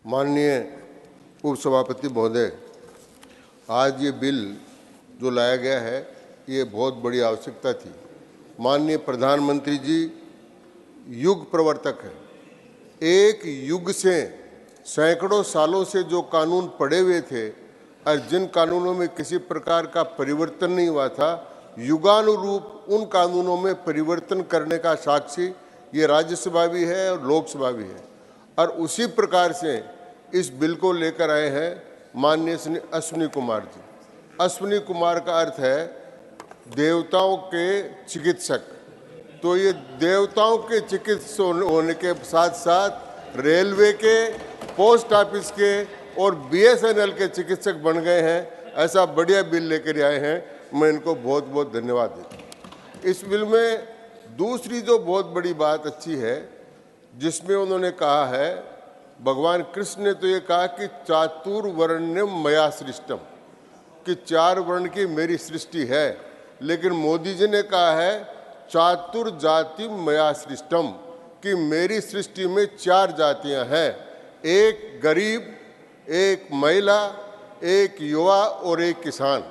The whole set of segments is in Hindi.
माननीय उपसभापति महोदय, आज ये बिल जो लाया गया है ये बहुत बड़ी आवश्यकता थी। माननीय प्रधानमंत्री जी युग प्रवर्तक हैं। एक युग से सैकड़ों सालों से जो कानून पड़े हुए थे और जिन कानूनों में किसी प्रकार का परिवर्तन नहीं हुआ था, युगानुरूप उन कानूनों में परिवर्तन करने का साक्षी ये राज्यसभा भी है और लोकसभा भी है। और उसी प्रकार से इस बिल को लेकर आए हैं माननीय अश्विनी कुमार जी। अश्विनी कुमार का अर्थ है देवताओं के चिकित्सक। तो ये देवताओं के चिकित्सक होने के साथ साथ रेलवे के, पोस्ट ऑफिस के और बीएसएनएल के चिकित्सक बन गए हैं। ऐसा बढ़िया बिल लेकर आए हैं, मैं इनको बहुत बहुत धन्यवाद देता हूँ। इस बिल में दूसरी जो बहुत बड़ी बात अच्छी है, जिसमें उन्होंने कहा है, भगवान कृष्ण ने तो ये कहा कि चातुर्वर्ण्यम मया सृष्टम, कि 4 वर्ण की मेरी सृष्टि है। लेकिन मोदी जी ने कहा है चातुर्जाति मया सृष्टम, कि मेरी सृष्टि में 4 जातियां हैं, एक गरीब, एक महिला, एक युवा और एक किसान।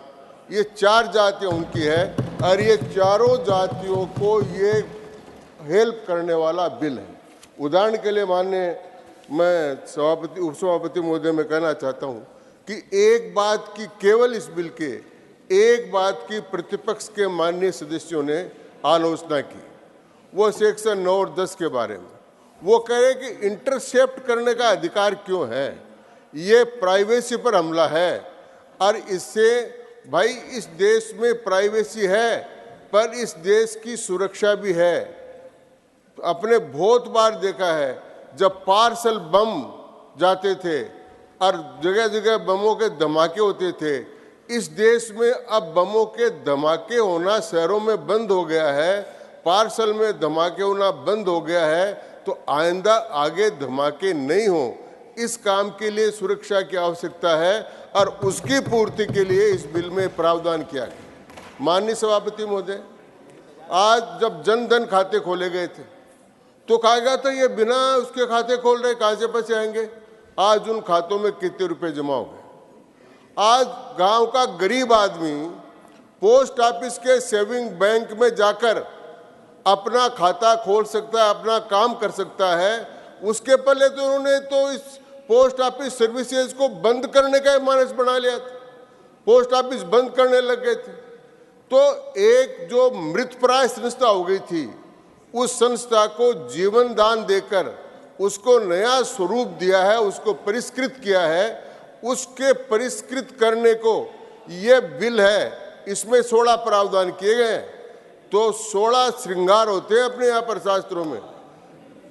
ये 4 जातियां उनकी है और ये चारों जातियों को ये हेल्प करने वाला बिल है। उदाहरण के लिए माननीय मैं उपसभापति महोदय में कहना चाहता हूं कि एक बात की, केवल इस बिल के एक बात की प्रतिपक्ष के माननीय सदस्यों ने आलोचना की, वो सेक्शन 9 और 10 के बारे में। वो कह रहे कि इंटरसेप्ट करने का अधिकार क्यों है, ये प्राइवेसी पर हमला है। और इससे भाई इस देश में प्राइवेसी है पर इस देश की सुरक्षा भी है। अपने बहुत बार देखा है जब पार्सल बम जाते थे और जगह जगह बमों के धमाके होते थे। इस देश में अब बमों के धमाके होना शहरों में बंद हो गया है, पार्सल में धमाके होना बंद हो गया है। तो आइंदा आगे धमाके नहीं हो, इस काम के लिए सुरक्षा की आवश्यकता है और उसकी पूर्ति के लिए इस बिल में प्रावधान किया गया। माननीय सभापति महोदय, आज जब जन धन खाते खोले गए थे तो कहा गया था ये बिना उसके खाते खोल रहे कहां से पैसे आएंगे। आज उन खातों में कितने रुपए जमा हो गए। आज गांव का गरीब आदमी पोस्ट ऑफिस के सेविंग बैंक में जाकर अपना खाता खोल सकता है, अपना काम कर सकता है। उसके पहले तो उन्होंने तो इस पोस्ट ऑफिस सर्विसेज को बंद करने का मानस बना लिया था, पोस्ट ऑफिस बंद करने लग गए थे। तो एक जो मृतप्राय संस्था हो गई थी, उस संस्था को जीवन दान देकर उसको नया स्वरूप दिया है, उसको परिष्कृत किया है। उसके परिष्कृत करने को ये बिल है, इसमें 16 प्रावधान किए गए। तो 16 श्रृंगार होते हैं अपने यहाँ पर शास्त्रों में,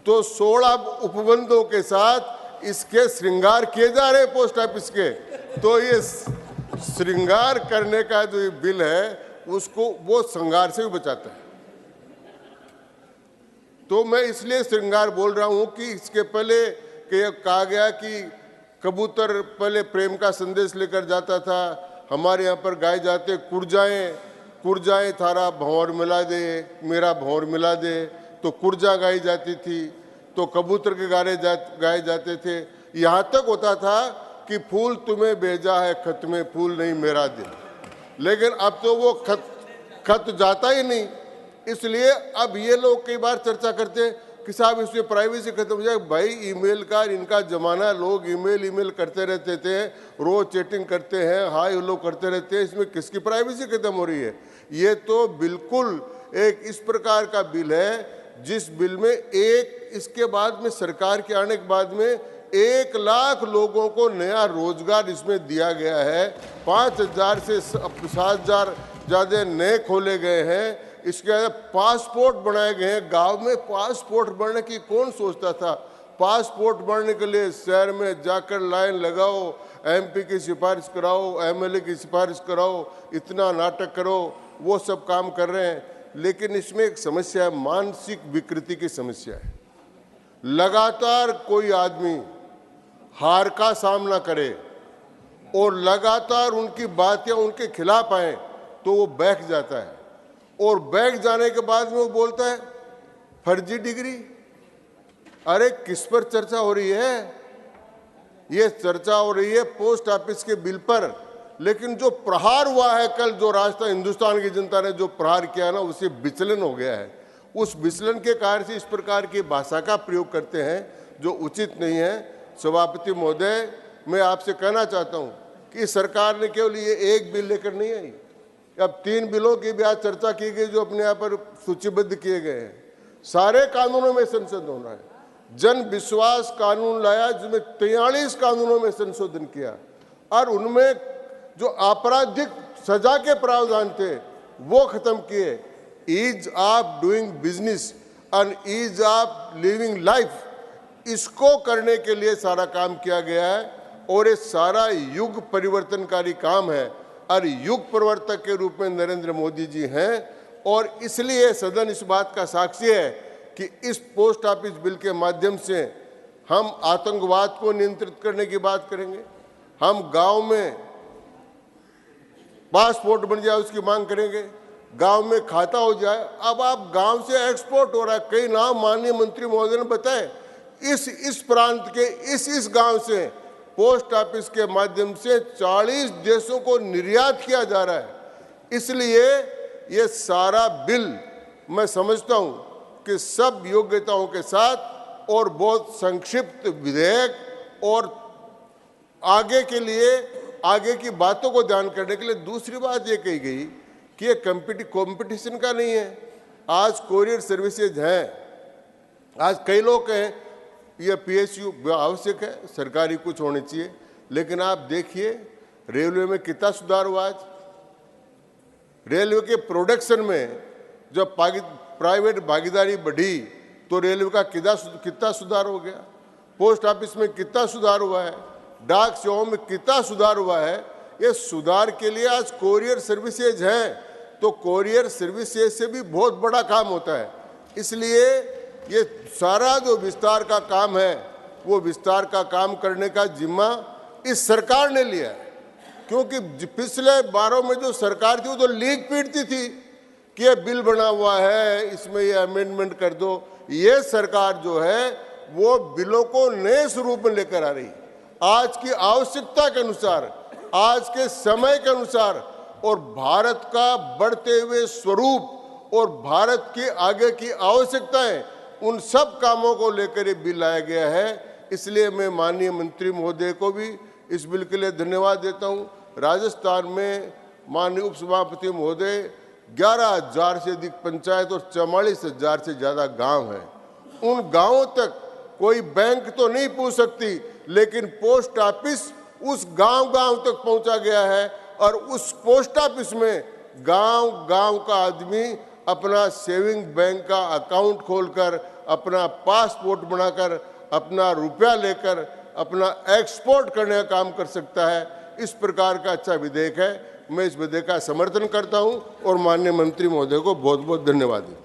तो 16 उपबंधों के साथ इसके श्रृंगार किए जा रहे हैं पोस्ट ऑफिस के। तो ये श्रृंगार करने का जो ये बिल है उसको वो श्रृंगार से भी बचाता है। तो मैं इसलिए श्रृंगार बोल रहा हूं कि इसके पहले कहा गया कि कबूतर पहले प्रेम का संदेश लेकर जाता था। हमारे यहाँ पर गाए जाते कुर्जाएं थारा भंवर मिला दे, मेरा भंवर मिला दे, तो कुर्जा गाई जाती थी। तो कबूतर के गाए जाते थे। यहाँ तक होता था कि फूल तुम्हें भेजा है खत में, फूल नहीं मेरा दिल। लेकिन अब तो वो खत जाता ही नहीं। इसलिए अब ये लोग कई बार चर्चा करते हैं कि साहब इसमें प्राइवेसी खत्म हो जाए। भाई ईमेल का इनका जमाना, लोग ईमेल करते रहते थे, रोज चैटिंग करते हैं, हाय हेलो करते रहते हैं। इसमें किसकी प्राइवेसी खत्म हो रही है? ये तो बिल्कुल एक इस प्रकार का बिल है जिस बिल में इसके बाद में सरकार के आने के बाद में 1 लाख लोगों को नया रोजगार इसमें दिया गया है। 5,000 से 7,000 ज़्यादा नए खोले गए हैं। इसके बाद पासपोर्ट बनाए गए हैं। गांव में पासपोर्ट बनने की कौन सोचता था? पासपोर्ट बनने के लिए शहर में जाकर लाइन लगाओ, एमपी की सिफारिश कराओ, एमएलए की सिफारिश कराओ, इतना नाटक करो, वो सब काम कर रहे हैं। लेकिन इसमें एक समस्या है, मानसिक विकृति की समस्या है। लगातार कोई आदमी हार का सामना करे और लगातार उनकी बातें उनके खिलाफ आए तो वो बैठ जाता है। और बैठ जाने के बाद में वो बोलता है फर्जी डिग्री। अरे किस पर चर्चा हो रही है? ये चर्चा हो रही है पोस्ट ऑफिस के बिल पर, लेकिन जो प्रहार हुआ है कल, जो राजस्थान हिंदुस्तान की जनता ने जो प्रहार किया ना, उससे विचलन हो गया है। उस विचलन के कारण से इस प्रकार की भाषा का प्रयोग करते हैं जो उचित नहीं है। सभापति महोदय, मैं आपसे कहना चाहता हूं कि सरकार ने केवल ये एक बिल लेकर नहीं आई, अब 3 बिलों की भी आज चर्चा की गई जो अपने यहाँ पर सूचीबद्ध किए गए हैं। सारे कानूनों में संशोधन होना है। जन विश्वास कानून लाया जिसमें 43 कानूनों में संशोधन किया और उनमें जो आपराधिक सजा के प्रावधान थे वो खत्म किए। Ease of doing business and ease of living life, इसको करने के लिए सारा काम किया गया है और ये सारा युग परिवर्तनकारी काम है और युग प्रवर्तक के रूप में नरेंद्र मोदी जी हैं। और इसलिए सदन इस बात का साक्षी है कि इस पोस्ट ऑफिस बिल के माध्यम से हम आतंकवाद को नियंत्रित करने की बात करेंगे, हम गांव में पासपोर्ट बन जाए उसकी मांग करेंगे, गांव में खाता हो जाए। अब आप गांव से एक्सपोर्ट हो रहा है, कई नाम माननीय मंत्री महोदय ने बताए, इस प्रांत के इस गांव से पोस्ट ऑफिस के माध्यम से 40 देशों को निर्यात किया जा रहा है। इसलिए ये सारा बिल मैं समझता हूं कि सब योग्यताओं के साथ और बहुत संक्षिप्त विधेयक और आगे के लिए आगे की बातों को ध्यान करने के लिए। दूसरी बात ये कही गई कि ये कंपटीशन का नहीं है। आज कोरियर सर्विसेज हैं, आज कई लोग कहें ये पीएसयू आवश्यक है, सरकारी कुछ होनी चाहिए, लेकिन आप देखिए रेलवे में कितना सुधार हुआ। आज रेलवे के प्रोडक्शन में जब प्राइवेट भागीदारी बढ़ी तो रेलवे का कितना सुधार हो गया, पोस्ट ऑफिस में कितना सुधार हुआ है, डाक सेवाओं में कितना सुधार हुआ है। ये सुधार के लिए आज कोरियर सर्विसेज हैं, तो कोरियर सर्विसेज से भी बहुत बड़ा काम होता है। इसलिए ये सारा जो विस्तार का काम है वो विस्तार का काम करने का जिम्मा इस सरकार ने लिया है, क्योंकि पिछले 12 में जो सरकार थी वो तो लीक पीटती थी कि ये बिल बना हुआ है, इसमें ये अमेंडमेंट कर दो। ये सरकार जो है वो बिलों को नए स्वरूप में लेकर आ रही, आज की आवश्यकता के अनुसार, आज के समय के अनुसार, और भारत का बढ़ते हुए स्वरूप और भारत की आगे की आवश्यकताएं, उन सब कामों को लेकर ये बिल लाया गया है। इसलिए मैं माननीय मंत्री महोदय को भी इस बिल के लिए धन्यवाद देता हूं। राजस्थान में माननीय उपसभापति महोदय 11,000 से अधिक पंचायत और 44,000 से ज़्यादा गांव हैं। उन गांवों तक कोई बैंक तो नहीं पहुंच सकती, लेकिन पोस्ट ऑफिस उस गांव तक पहुंचा गया है और उस पोस्ट ऑफिस में गांव का आदमी अपना सेविंग बैंक का अकाउंट खोलकर, अपना पासपोर्ट बनाकर, अपना रुपया लेकर अपना एक्सपोर्ट करने का काम कर सकता है। इस प्रकार का अच्छा विधेयक है। मैं इस विधेयक का समर्थन करता हूं और माननीय मंत्री महोदय को बहुत बहुत धन्यवाद देता हूं।